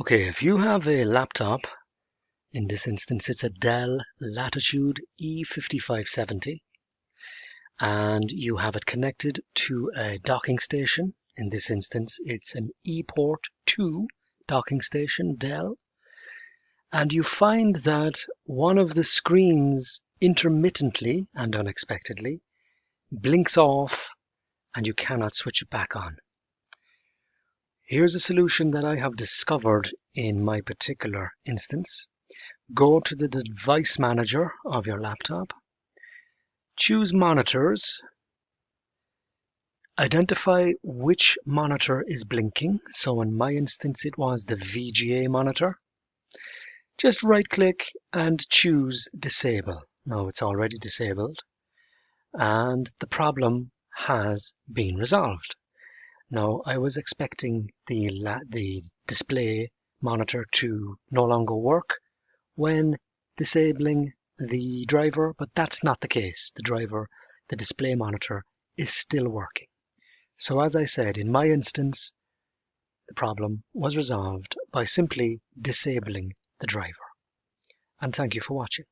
Okay, if you have a laptop, in this instance it's a Dell Latitude E5570, and you have it connected to a docking station. In this instance it's an ePort 2 docking station, Dell, and you find that one of the screens intermittently and unexpectedly blinks off and you cannot switch it back on. Here's a solution that I have discovered in my particular instance. Go to the device manager of your laptop, choose monitors, identify which monitor is blinking. So in my instance it was the VGA monitor. Just right click and choose disable. Now it's already disabled and the problem has been resolved. Now I was expecting the display monitor to no longer work when disabling the driver, but that's not the case. The display monitor is still working. So as I said, in my instance, the problem was resolved by simply disabling the driver. And thank you for watching.